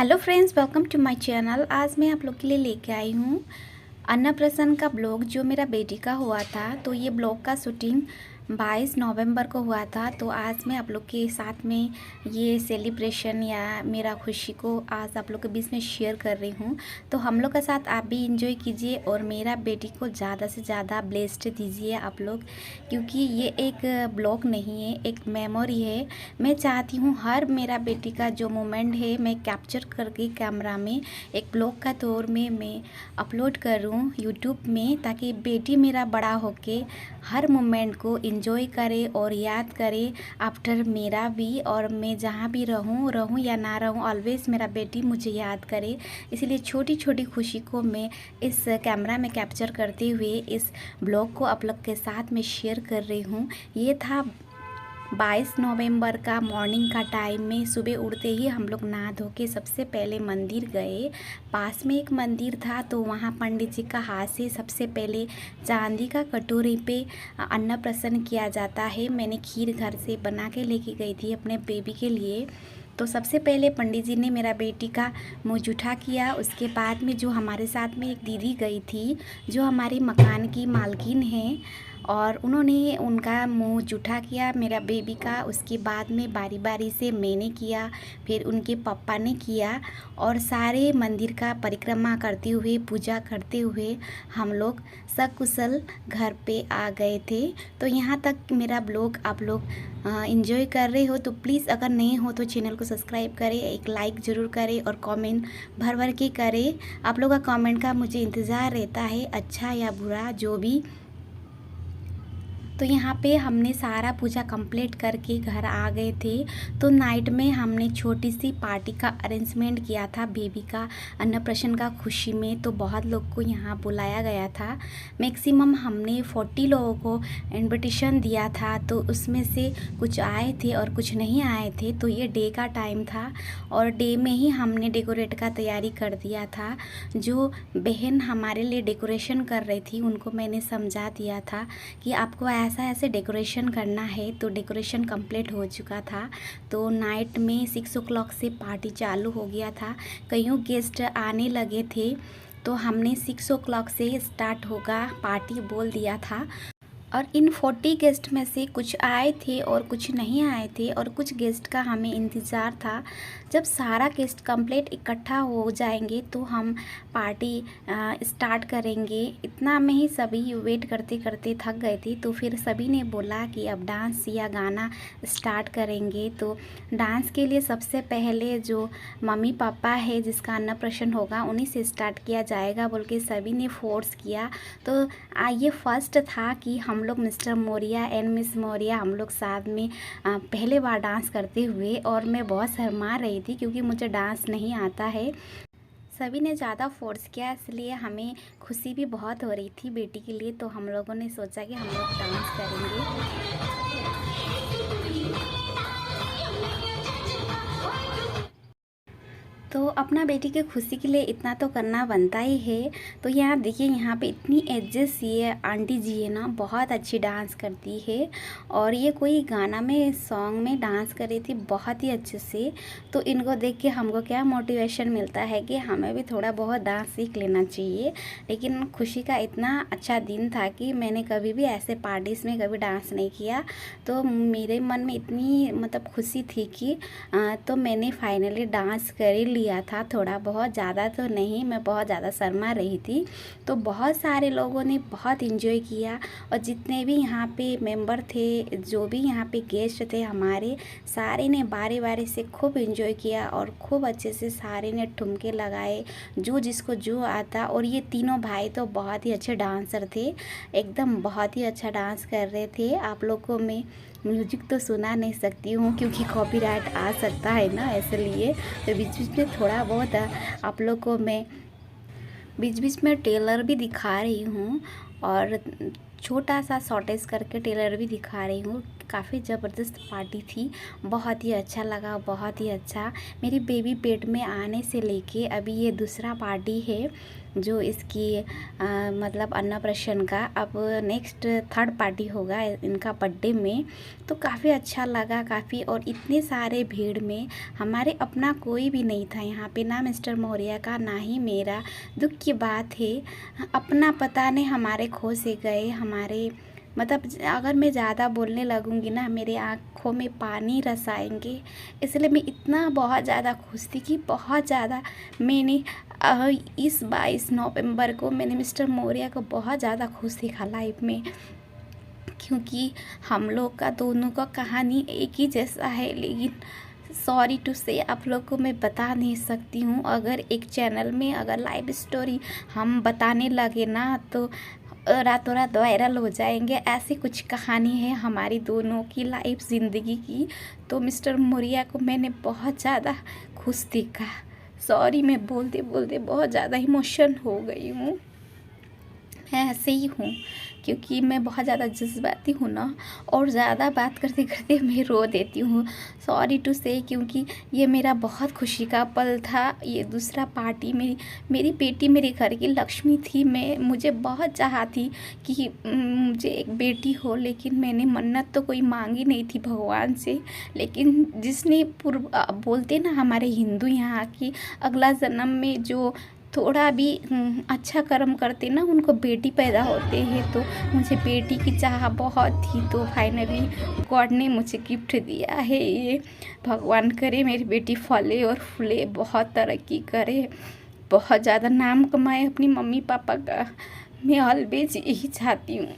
Hello friends, welcome to my channel. आज मैं आप लोग के लिए लेके आई हूँ अन्नप्राशन का ब्लॉग जो मेरा बेटी का हुआ था। तो ये ब्लॉग का शूटिंग 22 नवंबर को हुआ था। तो आज मैं आप लोग के साथ में ये सेलिब्रेशन या मेरा खुशी को आज आप लोग के बीच में शेयर कर रही हूँ। तो हम लोग के साथ आप भी इंजॉय कीजिए और मेरा बेटी को ज़्यादा से ज़्यादा ब्लेस्ड दीजिए आप लोग, क्योंकि ये एक ब्लॉग नहीं है, एक मेमोरी है। मैं चाहती हूँ हर मेरा बेटी का जो मोमेंट है मैं कैप्चर करके कैमरा में एक ब्लॉग का तौर में मैं अपलोड करूँ यूट्यूब में, ताकि बेटी मेरा बड़ा होके हर मोमेंट को इंजॉय करे और याद करे आफ्टर मेरा भी। और मैं जहाँ भी रहूँ या ना रहूँ, ऑलवेज़ मेरा बेटी मुझे याद करे। इसलिए छोटी छोटी खुशी को मैं इस कैमरा में कैप्चर करते हुए इस ब्लॉग को आप लोग के साथ में शेयर कर रही हूँ। ये था 22 नवंबर का मॉर्निंग का टाइम में। सुबह उठते ही हम लोग नहा धो के सबसे पहले मंदिर गए। पास में एक मंदिर था तो वहाँ पंडित जी का हाथ से सबसे पहले चांदी का कटोरी पे अन्नप्राशन किया जाता है। मैंने खीर घर से बना के लेके गई थी अपने बेबी के लिए। तो सबसे पहले पंडित जी ने मेरा बेटी का मुँह जूठा किया। उसके बाद में जो हमारे साथ में एक दीदी गई थी जो हमारे मकान की मालकिन है, और उन्होंने उनका मुंह जूठा किया मेरा बेबी का। उसके बाद में बारी बारी से मैंने किया, फिर उनके पापा ने किया, और सारे मंदिर का परिक्रमा करते हुए पूजा करते हुए हम लोग सकुशल घर पे आ गए थे। तो यहाँ तक मेरा ब्लॉग आप लोग एंजॉय कर रहे हो तो प्लीज़ अगर नहीं हो तो चैनल को सब्सक्राइब करें, एक लाइक ज़रूर करें और कमेंट भर भर के करें। आप लोग का कमेंट का मुझे इंतज़ार रहता है, अच्छा या बुरा जो भी। तो यहाँ पे हमने सारा पूजा कंप्लीट करके घर आ गए थे। तो नाइट में हमने छोटी सी पार्टी का अरेंजमेंट किया था बेबी का अन्नप्राशन का खुशी में। तो बहुत लोग को यहाँ बुलाया गया था। मैक्सिमम हमने 40 लोगों को इनविटेशन दिया था। तो उसमें से कुछ आए थे और कुछ नहीं आए थे। तो ये डे का टाइम था और डे में ही हमने डेकोरेट का तैयारी कर दिया था। जो बहन हमारे लिए डेकोरेशन कर रही थी उनको मैंने समझा दिया था कि आपको ऐसा ऐसे डेकोरेशन करना है। तो डेकोरेशन कंप्लीट हो चुका था। तो नाइट में 6 o'clock से पार्टी चालू हो गया था। कईयों गेस्ट आने लगे थे तो हमने 6 o'clock से स्टार्ट होगा पार्टी बोल दिया था। और इन 40 गेस्ट में से कुछ आए थे और कुछ नहीं आए थे, और कुछ गेस्ट का हमें इंतज़ार था। जब सारा गेस्ट कंप्लीट इकट्ठा हो जाएंगे तो हम पार्टी स्टार्ट करेंगे। इतना में ही सभी वेट करते करते थक गए थे। तो फिर सभी ने बोला कि अब डांस या गाना स्टार्ट करेंगे। तो डांस के लिए सबसे पहले जो मम्मी पापा है जिसका अन्नप्राशन होगा उन्हीं से स्टार्ट किया जाएगा बोल के सभी ने फोर्स किया। तो ये फर्स्ट था कि हम लोग mister Maurya and miss Maurya हम लोग साथ में पहले बार डांस करते हुए, और मैं बहुत शर्मा रही थी क्योंकि मुझे डांस नहीं आता है। सभी ने ज़्यादा फोर्स किया इसलिए हमें खुशी भी बहुत हो रही थी बेटी के लिए। तो हम लोगों ने सोचा कि हम लोग डांस करेंगे। तो अपना बेटी के खुशी के लिए इतना तो करना बनता ही है। तो यहाँ देखिए, यहाँ पे इतनी एजेस ये आंटी जी है ना, बहुत अच्छी डांस करती है। और ये कोई गाना में सॉन्ग में डांस कर रही थी बहुत ही अच्छे से। तो इनको देख के हमको क्या मोटिवेशन मिलता है कि हमें भी थोड़ा बहुत डांस सीख लेना चाहिए। लेकिन खुशी का इतना अच्छा दिन था कि मैंने कभी भी ऐसे पार्टीज़ में कभी डांस नहीं किया। तो मेरे मन में इतनी मतलब खुशी थी कि तो मैंने फाइनली डांस कर ही लिया था। थोड़ा बहुत, ज़्यादा तो नहीं, मैं बहुत ज़्यादा शर्मा रही थी। तो बहुत सारे लोगों ने बहुत इन्जॉय किया, और जितने भी यहाँ पे मेंबर थे, जो भी यहाँ पे गेस्ट थे हमारे, सारे ने बारी बारी से खूब इन्जॉय किया और खूब अच्छे से सारे ने ठुमके लगाए जो जिसको जो आता। और ये तीनों भाई तो बहुत ही अच्छे डांसर थे, एकदम बहुत ही अच्छा डांस कर रहे थे। आप लोग को मैं म्यूजिक तो सुना नहीं सकती हूँ क्योंकि कॉपीराइट आ सकता है ना, इसलिए तो बीच बीच में थोड़ा बहुत आप लोग को मैं बीच बीच में टेलर भी दिखा रही हूँ, और छोटा सा शॉर्टेज करके टेलर भी दिखा रही हूँ। काफ़ी ज़बरदस्त पार्टी थी, बहुत ही अच्छा लगा, बहुत ही अच्छा। मेरी बेबी पेट में आने से लेके अभी ये दूसरा पार्टी है। जो इसकी मतलब अन्नप्राशन का अब नेक्स्ट थर्ड पार्टी होगा इनका बर्थडे में। तो काफ़ी अच्छा लगा काफ़ी, और इतने सारे भीड़ में हमारे अपना कोई भी नहीं था यहाँ पे, ना मिस्टर मौर्य का ना ही मेरा। दुख की बात है, अपना पता नहीं हमारे खो से गए। हमारे मतलब अगर मैं ज़्यादा बोलने लगूँगी ना मेरे आँखों में पानी रस आएंगे, इसलिए मैं इतना बहुत ज़्यादा खुश थी कि बहुत ज़्यादा मैंने इस 22 नवंबर को मैंने मिस्टर मौर्य को बहुत ज़्यादा खुश देखा लाइफ में, क्योंकि हम लोग का दोनों का कहानी एक ही जैसा है। लेकिन सॉरी टू से आप लोग को मैं बता नहीं सकती हूँ। अगर एक चैनल में अगर लाइव स्टोरी हम बताने लगे ना तो रातों रात वायरल हो जाएंगे। ऐसी कुछ कहानी है हमारी दोनों की लाइफ ज़िंदगी की। तो मिस्टर मौर्य को मैंने बहुत ज़्यादा खुश देखा। सॉरी, मैं बोलते बोलते बहुत ज़्यादा इमोशन हो गई हूँ। मैं ऐसे ही हूँ क्योंकि मैं बहुत ज़्यादा जज्बाती हूँ ना, और ज़्यादा बात करते करते मैं रो देती हूँ। सॉरी टू से, क्योंकि ये मेरा बहुत खुशी का पल था। ये दूसरा पार्टी मेरी बेटी मेरे घर की लक्ष्मी थी। मुझे बहुत चाहा थी कि मुझे एक बेटी हो, लेकिन मैंने मन्नत तो कोई मांगी नहीं थी भगवान से। लेकिन जिसने बोलते ना हमारे हिंदू यहाँ की अगला जन्म में जो थोड़ा भी अच्छा कर्म करते ना उनको बेटी पैदा होते हैं। तो मुझे बेटी की चाह बहुत थी, तो फाइनली गॉड ने मुझे गिफ्ट दिया है ये। भगवान करे मेरी बेटी फले और फूले, बहुत तरक्की करे, बहुत ज़्यादा नाम कमाए अपनी मम्मी पापा का। मैं ऑलवेज यही चाहती हूँ।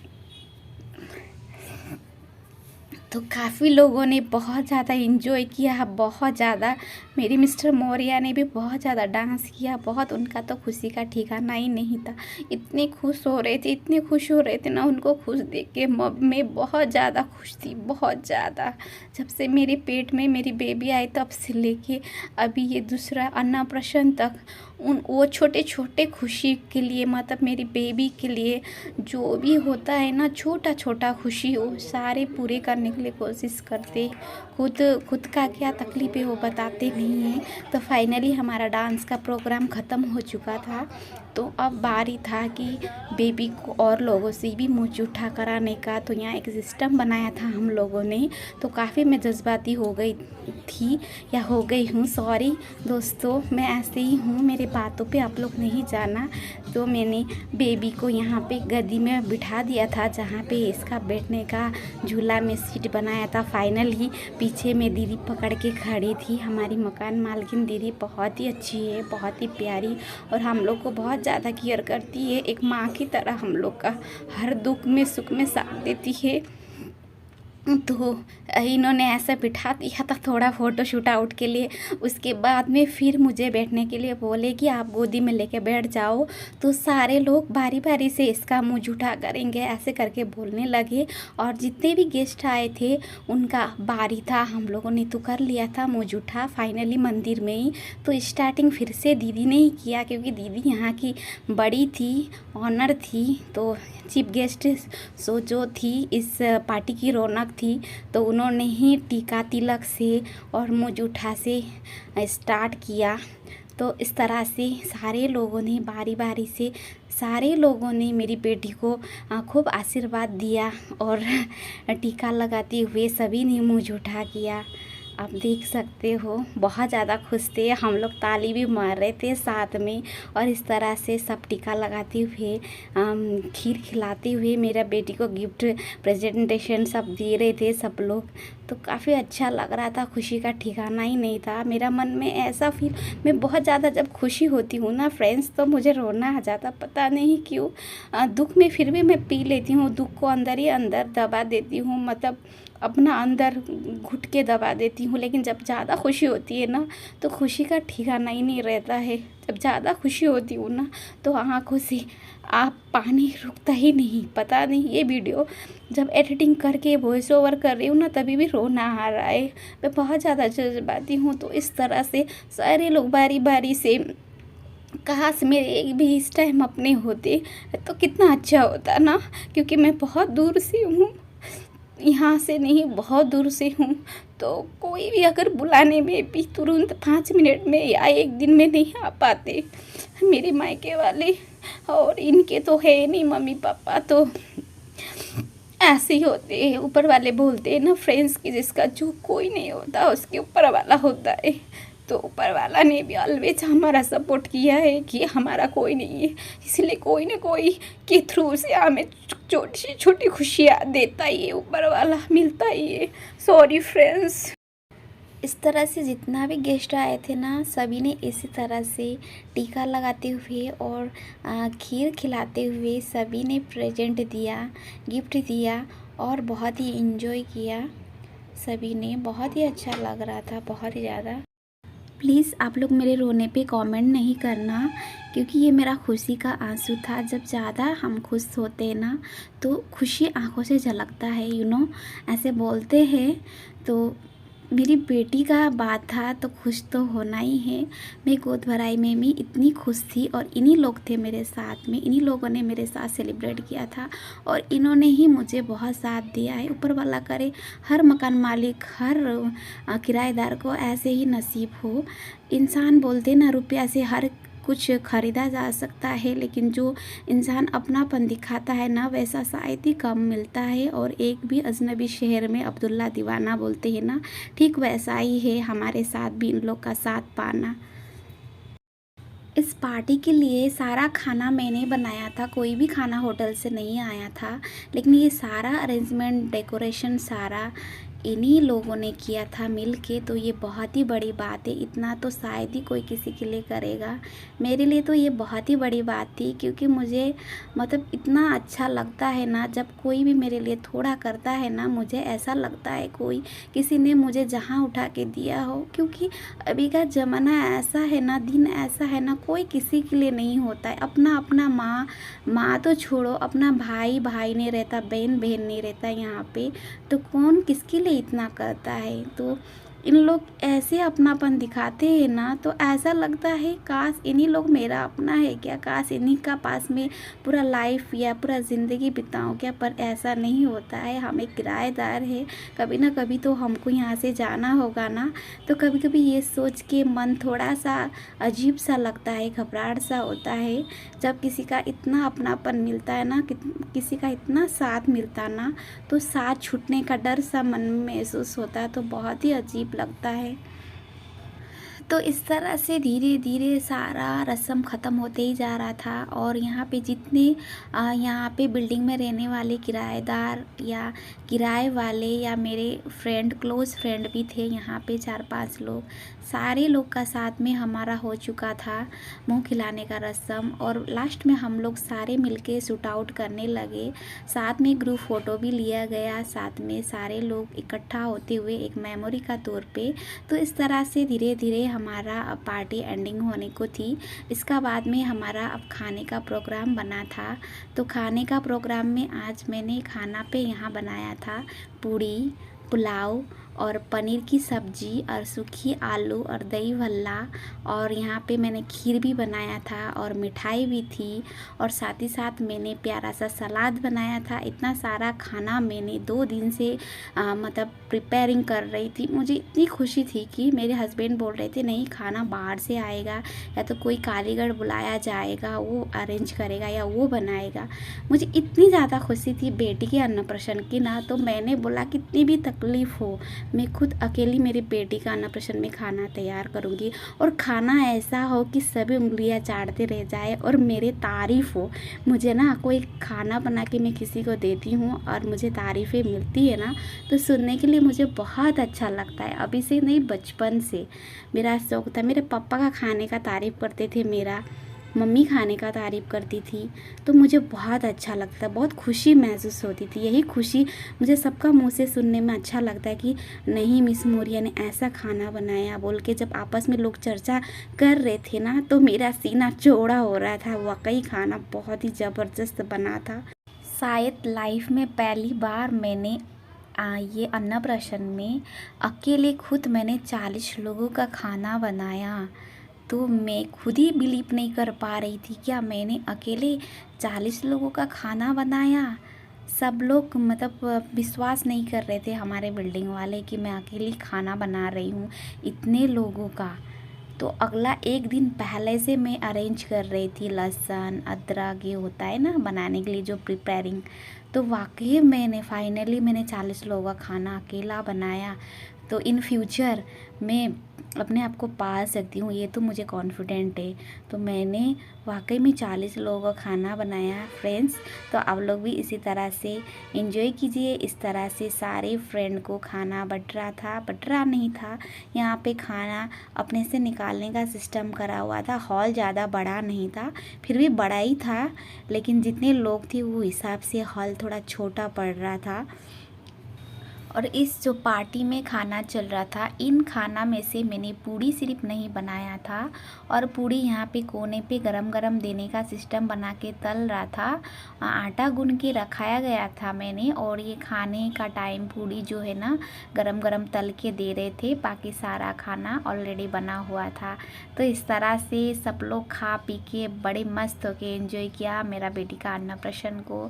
तो काफ़ी लोगों ने बहुत ज़्यादा इन्जॉय किया, बहुत ज़्यादा। मेरी मिस्टर मौर्य ने भी बहुत ज़्यादा डांस किया, बहुत। उनका तो खुशी का ठिकाना ही नहीं था। इतने खुश हो रहे थे, इतने खुश हो रहे थे ना, उनको खुश देख के मैं बहुत ज़्यादा खुश थी, बहुत ज़्यादा। जब से मेरे पेट में मेरी बेबी आई तब से लेके अभी ये दूसरा अन्नप्राशन तक वो छोटे छोटे खुशी के लिए, मतलब मेरी बेबी के लिए जो भी होता है ना, छोटा छोटा खुशी वो सारे पूरे करने के लिए कोशिश करते। खुद का क्या तकलीफ़ है वो बताते नहीं हैं। तो फाइनली हमारा डांस का प्रोग्राम ख़त्म हो चुका था। तो अब बारी था कि बेबी को और लोगों से भी मुँह जूठा कराने का। तो यहाँ एक सिस्टम बनाया था हम लोगों ने। तो काफ़ी मैं जज्बाती हो गई थी, या हो गई हूँ, सॉरी दोस्तों। मैं ऐसे ही हूँ, मेरे बातों पे आप लोग नहीं जाना। तो मैंने बेबी को यहाँ पे गद्दी में बिठा दिया था, जहाँ पे इसका बैठने का झूला में सीट बनाया था। फाइनली पीछे में दीदी पकड़ के खड़ी थी। हमारी मकान मालकिन दीदी बहुत ही अच्छी है, बहुत ही प्यारी, और हम लोग को बहुत ज़्यादा केयर करती है। एक माँ की तरह हम लोग का हर दुख में सुख में साथ देती है। तो इन्होंने ऐसा बिठा दिया था थोड़ा फ़ोटो शूट आउट के लिए। उसके बाद में फिर मुझे बैठने के लिए बोले कि आप गोदी में लेके बैठ जाओ। तो सारे लोग बारी बारी से इसका मुंह जूठा करेंगे ऐसे करके बोलने लगे, और जितने भी गेस्ट आए थे उनका बारी था। हम लोगों ने तो कर लिया था मुंह जूठा फाइनली मंदिर में ही। तो स्टार्टिंग फिर से दीदी ने ही किया, क्योंकि दीदी यहाँ की बड़ी थी, ऑनर थी। तो चीफ गेस्ट सो जो थी इस पार्टी की रौनक थी, तो उन्होंने ही टीका तिलक से और मुँह जूठा से स्टार्ट किया। तो इस तरह से सारे लोगों ने बारी बारी से सारे लोगों ने मेरी बेटी को खूब आशीर्वाद दिया, और टीका लगाते हुए सभी ने मुँह जूठा किया। आप देख सकते हो बहुत ज़्यादा खुश थे हम लोग, ताली भी मार रहे थे साथ में। और इस तरह से सब टीका लगाते हुए खीर खिलाते हुए मेरा बेटी को गिफ्ट प्रेजेंटेशन सब दे रहे थे सब लोग। तो काफ़ी अच्छा लग रहा था, खुशी का ठिकाना ही नहीं था मेरा मन में। ऐसा फील, मैं बहुत ज़्यादा जब खुशी होती हूँ ना फ्रेंड्स, तो मुझे रोना आ जाता, पता नहीं क्यों। दुख में फिर भी मैं पी लेती हूँ, दुख को अंदर ही अंदर दबा देती हूँ, मतलब अपना अंदर घुट के दबा देती हूँ। लेकिन जब ज़्यादा खुशी होती है ना, तो खुशी का ठिकाना ही नहीं रहता है। जब ज़्यादा खुशी होती हूँ ना, तो आँखों से आप पानी रुकता ही नहीं। पता नहीं, ये वीडियो जब एडिटिंग करके वॉइस ओवर कर रही हूँ ना, तभी भी रोना आ रहा है। मैं बहुत ज़्यादा जज्बाती हूँ। तो इस तरह से सारे लोग बारी बारी से, काश मेरे एक भी इस टाइम अपने होते तो कितना अच्छा होता ना, क्योंकि मैं बहुत दूर से हूँ। यहाँ से नहीं, बहुत दूर से हूँ। तो कोई भी अगर बुलाने में भी तुरंत 5 मिनट में या 1 दिन में नहीं आ पाते मेरे मायके वाले। और इनके तो है नहीं मम्मी पापा, तो ऐसे ही होते हैं। ऊपर वाले बोलते हैं ना फ्रेंड्स की, जिसका जो कोई नहीं होता उसके ऊपर वाला होता है। तो ऊपर वाला ने भी ऑलवेज हमारा सपोर्ट किया है कि हमारा कोई नहीं है, इसलिए कोई ना कोई के थ्रू से हमें छोटी से छोटी खुशियाँ देता ही है, ऊपर वाला मिलता ही है। Sorry friends. इस तरह से जितना भी गेस्ट आए थे ना, सभी ने इसी तरह से टीका लगाते हुए और खीर खिलाते हुए सभी ने प्रेजेंट दिया, गिफ्ट दिया और बहुत ही इन्जॉय किया। सभी ने बहुत ही अच्छा लग रहा था, बहुत ही ज़्यादा। प्लीज़ आप लोग मेरे रोने पे कमेंट नहीं करना, क्योंकि ये मेरा खुशी का आंसू था। जब ज़्यादा हम खुश होते हैं ना, तो खुशी आंखों से झलकता है, ऐसे बोलते हैं। तो मेरी बेटी का बात था तो खुश तो होना ही है। मैं गोद भराई में भी इतनी खुश थी, और इन्हीं लोग थे मेरे साथ में, इन्हीं लोगों ने मेरे साथ सेलिब्रेट किया था, और इन्होंने ही मुझे बहुत साथ दिया है। ऊपर वाला करे हर मकान मालिक, हर किराएदार को ऐसे ही नसीब हो। इंसान बोलते ना रुपया से हर कुछ ख़रीदा जा सकता है, लेकिन जो इंसान अपनापन दिखाता है ना, वैसा शायद ही कम मिलता है। और एक भी अजनबी शहर में अब्दुल्ला दीवाना बोलते हैं ना, ठीक वैसा ही है हमारे साथ भी इन लोग का साथ पाना। इस पार्टी के लिए सारा खाना मैंने बनाया था, कोई भी खाना होटल से नहीं आया था, लेकिन ये सारा अरेंजमेंट, डेकोरेशन सारा इन्हीं लोगों ने किया था मिल के। तो ये बहुत ही बड़ी बात है, इतना तो शायद ही कोई किसी के लिए करेगा। मेरे लिए तो ये बहुत ही बड़ी बात थी, क्योंकि मुझे मतलब इतना अच्छा लगता है ना, जब कोई भी मेरे लिए थोड़ा करता है ना, मुझे ऐसा लगता है कोई किसी ने मुझे जहाँ उठा के दिया हो। क्योंकि अभी का ज़माना ऐसा है ना, दिन ऐसा है ना, कोई किसी के लिए नहीं होता है। अपना अपना माँ तो छोड़ो, अपना भाई नहीं रहता, बहन नहीं रहता यहाँ पे, तो कौन किसके लिए इतना करता है। तो इन लोग ऐसे अपनापन दिखाते हैं ना, तो ऐसा लगता है काश इन्हीं लोग मेरा अपना है क्या, काश इन्हीं का पास में पूरा लाइफ या पूरा ज़िंदगी बिताऊं क्या। पर ऐसा नहीं होता है, हम एक किराएदार है, कभी ना कभी तो हमको यहाँ से जाना होगा ना। तो कभी कभी ये सोच के मन थोड़ा सा अजीब सा लगता है, घबराहट सा होता है, जब किसी का इतना अपनापन मिलता है ना, किसी का इतना साथ मिलता ना, तो साथ छूटने का डर सा मन में महसूस होता है, तो बहुत ही अजीब लगता है। तो इस तरह से धीरे धीरे सारा रस्म ख़त्म होते ही जा रहा था। और यहाँ पे जितने यहाँ पे बिल्डिंग में रहने वाले किराएदार या किराए वाले या मेरे फ्रेंड, क्लोज़ फ्रेंड भी थे यहाँ पे 4-5 लोग, सारे लोग का साथ में हमारा हो चुका था मुंह खिलाने का रस्म। और लास्ट में हम लोग सारे मिलके शूट आउट करने लगे, साथ में ग्रुप फ़ोटो भी लिया गया, साथ में सारे लोग इकट्ठा होते हुए एक मेमोरी का तौर पे। तो इस तरह से धीरे धीरे हमारा अब पार्टी एंडिंग होने को थी। इसका बाद में हमारा अब खाने का प्रोग्राम बना था। तो खाने का प्रोग्राम में आज मैंने खाना पे यहाँ बनाया था पूड़ी, पुलाव और पनीर की सब्ज़ी और सूखी आलू और दही भल्ला, और यहाँ पे मैंने खीर भी बनाया था और मिठाई भी थी, और साथ ही साथ मैंने प्यारा सा सलाद बनाया था। इतना सारा खाना मैंने 2 दिन से मतलब प्रिपेयरिंग कर रही थी। मुझे इतनी खुशी थी कि मेरे हस्बैंड बोल रहे थे नहीं, खाना बाहर से आएगा या तो कोई कारीगर बुलाया जाएगा, वो अरेंज करेगा या वो बनाएगा। मुझे इतनी ज़्यादा खुशी थी बेटी के अन्नप्राशन की ना, तो मैंने बोला कितनी भी तकलीफ़ हो, मैं खुद अकेली मेरी बेटी का अन्नप्राशन में खाना तैयार करूँगी, और खाना ऐसा हो कि सभी उंगलियां चाटते रह जाए और मेरे तारीफ़ हो। मुझे ना कोई खाना बना के मैं किसी को देती हूँ और मुझे तारीफ़ें मिलती है ना, तो सुनने के लिए मुझे बहुत अच्छा लगता है। अभी से नहीं, बचपन से मेरा शौक़ था। मेरे पापा का खाने का तारीफ़ करते थे, मेरा मम्मी खाने का तारीफ़ करती थी, तो मुझे बहुत अच्छा लगता, बहुत खुशी महसूस होती थी। यही खुशी मुझे सबका मुंह से सुनने में अच्छा लगता है कि नहीं, मिस मौर्य ने ऐसा खाना बनाया बोल के जब आपस में लोग चर्चा कर रहे थे ना, तो मेरा सीना चौड़ा हो रहा था। वाकई खाना बहुत ही ज़बरदस्त बना था। शायद लाइफ में पहली बार मैंने ये अन्नप्राशन में अकेले खुद मैंने 40 लोगों का खाना बनाया। तो मैं खुद ही बिलीव नहीं कर पा रही थी, क्या मैंने अकेले 40 लोगों का खाना बनाया। सब लोग मतलब विश्वास नहीं कर रहे थे हमारे बिल्डिंग वाले कि मैं अकेली खाना बना रही हूँ इतने लोगों का। तो अगला एक दिन पहले से मैं अरेंज कर रही थी, लहसुन अदरक ये होता है ना बनाने के लिए जो प्रिपेयरिंग। तो वाकई मैंने 40 लोगों का खाना अकेला बनाया। तो इन फ्यूचर मैं अपने आप को पाल सकती हूँ, ये तो मुझे कॉन्फिडेंट है। तो मैंने वाकई में 40 लोगों का खाना बनाया फ्रेंड्स। तो आप लोग भी इसी तरह से एंजॉय कीजिए। इस तरह से सारे फ्रेंड को खाना बट रहा नहीं था, यहाँ पे खाना अपने से निकालने का सिस्टम करा हुआ था। हॉल ज़्यादा बड़ा नहीं था, फिर भी बड़ा ही था, लेकिन जितने लोग थे वो हिसाब से हॉल थोड़ा छोटा पड़ रहा था। और इस जो पार्टी में खाना चल रहा था, इन खाना में से मैंने पूड़ी सिर्फ नहीं बनाया था, और पूड़ी यहाँ पे कोने पे गरम गरम देने का सिस्टम बना के तल रहा था। आटा गूंद के रखाया गया था मैंने, और ये खाने का टाइम पूड़ी जो है ना गरम गरम तल के दे रहे थे, बाकी सारा खाना ऑलरेडी बना हुआ था। तो इस तरह से सब लोग खा पी के बड़े मस्त होके एंजॉय किया। मेरा बेटी का अन्नप्राशन को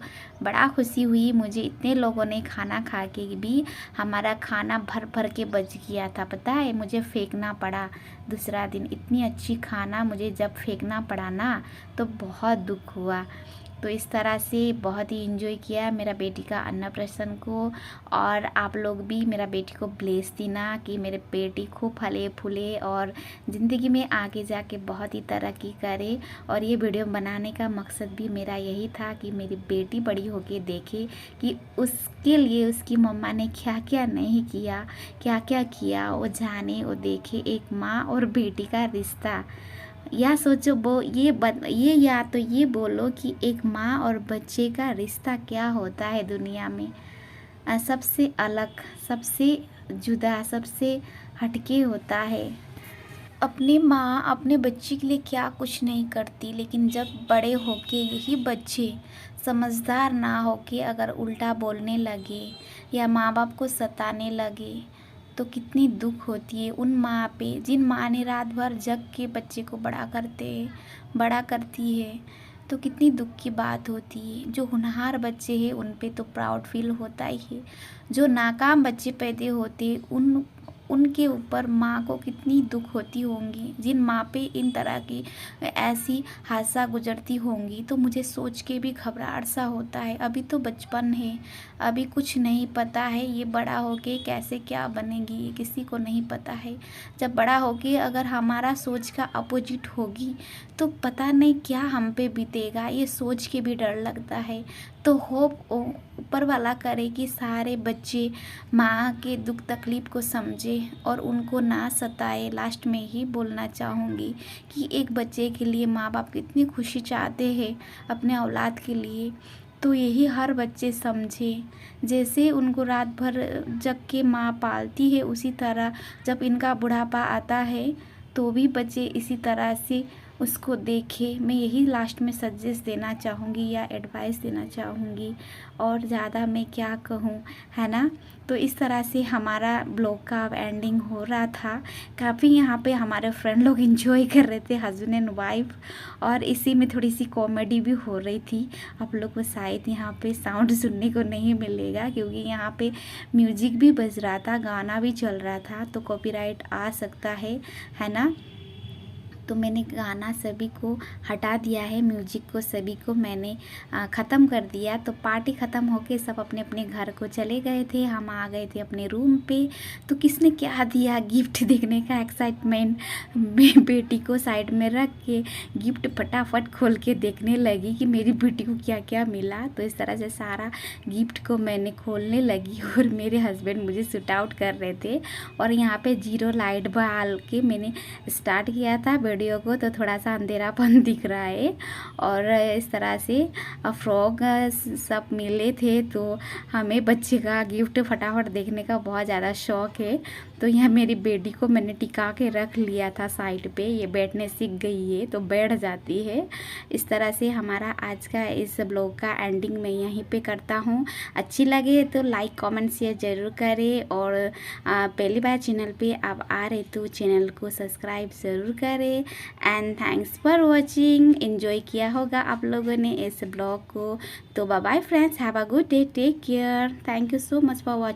बड़ा खुशी हुई। मुझे इतने लोगों ने खाना खा के भी हमारा खाना भर भर के बच गया था, पता है मुझे फेंकना पड़ा दूसरा दिन। इतनी अच्छी खाना मुझे जब फेंकना पड़ा ना तो बहुत दुख हुआ। तो इस तरह से बहुत ही एंजॉय किया मेरा बेटी का अन्नप्राशन को। और आप लोग भी मेरा बेटी को ब्लेस देना कि मेरे बेटी खूब फले फूले और ज़िंदगी में आगे जाके बहुत ही तरक्की करे। और ये वीडियो बनाने का मकसद भी मेरा यही था कि मेरी बेटी बड़ी होके देखे कि उसके लिए उसकी मम्मा ने क्या क्या नहीं किया, क्या क्या किया, वो जाने, वो देखे एक माँ और बेटी का रिश्ता। या सोचो ये या तो ये बोलो कि एक माँ और बच्चे का रिश्ता क्या होता है दुनिया में। सबसे अलग, सबसे जुदा, सबसे हटके होता है। अपनी माँ अपने बच्चे के लिए क्या कुछ नहीं करती, लेकिन जब बड़े होके यही बच्चे समझदार ना होके अगर उल्टा बोलने लगे या माँ बाप को सताने लगे तो कितनी दुख होती है उन माँ पे, जिन माँ ने रात भर जग के बच्चे को बड़ा करती है। तो कितनी दुख की बात होती है। जो होनहार बच्चे हैं उन पे तो प्राउड फील होता ही है। जो नाकाम बच्चे पैदा होते उनके ऊपर माँ को कितनी दुख होती होंगी। जिन माँ पे इन तरह की ऐसी हादसा गुजरती होंगी तो मुझे सोच के भी घबराहट सा होता है। अभी तो बचपन है, अभी कुछ नहीं पता है ये बड़ा होके कैसे क्या बनेगी ये किसी को नहीं पता है। जब बड़ा होके अगर हमारा सोच का अपोजिट होगी तो पता नहीं क्या हम पे बीतेगा, ये सोच के भी डर लगता है। तो होप ऊपर वाला करे कि सारे बच्चे माँ के दुख तकलीफ़ को समझे और उनको ना सताए। लास्ट में ही बोलना चाहूँगी कि एक बच्चे के लिए माँ बाप कितनी खुशी चाहते हैं अपने औलाद के लिए, तो यही हर बच्चे समझे। जैसे उनको रात भर जग के माँ पालती है, उसी तरह जब इनका बुढ़ापा आता है तो भी बच्चे इसी तरह से उसको देखे। मैं यही लास्ट में सजेस्ट देना चाहूँगी या एडवाइस देना चाहूँगी, और ज़्यादा मैं क्या कहूँ, है ना। तो इस तरह से हमारा ब्लॉग का अब एंडिंग हो रहा था। काफ़ी यहाँ पे हमारे फ्रेंड लोग एंजॉय कर रहे थे, हस्बैंड एंड वाइफ, और इसी में थोड़ी सी कॉमेडी भी हो रही थी। आप लोग को शायद यहाँ पे साउंड सुनने को नहीं मिलेगा क्योंकि यहाँ पे म्यूजिक भी बज रहा था, गाना भी चल रहा था, तो कॉपीराइट आ सकता है ना। तो मैंने गाना सभी को हटा दिया है, म्यूजिक को सभी को मैंने ख़त्म कर दिया। तो पार्टी ख़त्म होके सब अपने अपने घर को चले गए थे, हम आ गए थे अपने रूम पे। तो किसने क्या दिया गिफ्ट देखने का एक्साइटमेंट, बेटी को साइड में रख के गिफ्ट फटाफट खोल के देखने लगी कि मेरी बेटी को क्या क्या मिला। तो इस तरह से सारा गिफ्ट को मैंने खोलने लगी और मेरे हस्बैंड मुझे शूट आउट कर रहे थे। और यहाँ पे जीरो लाइट डाल के मैंने स्टार्ट किया था वीडियो को, तो थोड़ा सा अंधेरापन दिख रहा है। और इस तरह से फ्रॉक सब मिले थे, तो हमें बच्चे का गिफ्ट फटाफट देखने का बहुत ज़्यादा शौक़ है। तो यहाँ मेरी बेटी को मैंने टिका के रख लिया था साइड पे, ये बैठने सीख गई है तो बैठ जाती है। इस तरह से हमारा आज का इस ब्लॉग का एंडिंग मैं यहीं पे करता हूँ। अच्छी लगे तो लाइक कमेंट शेयर ज़रूर करें, और पहली बार चैनल पे आप आ रहे तो चैनल को सब्सक्राइब ज़रूर करें। And thanks for watching. Enjoy किया होगा आप लोगों ने इस ब्लॉग को। तो bye bye friends, have a good day, take care, thank you so much for watching.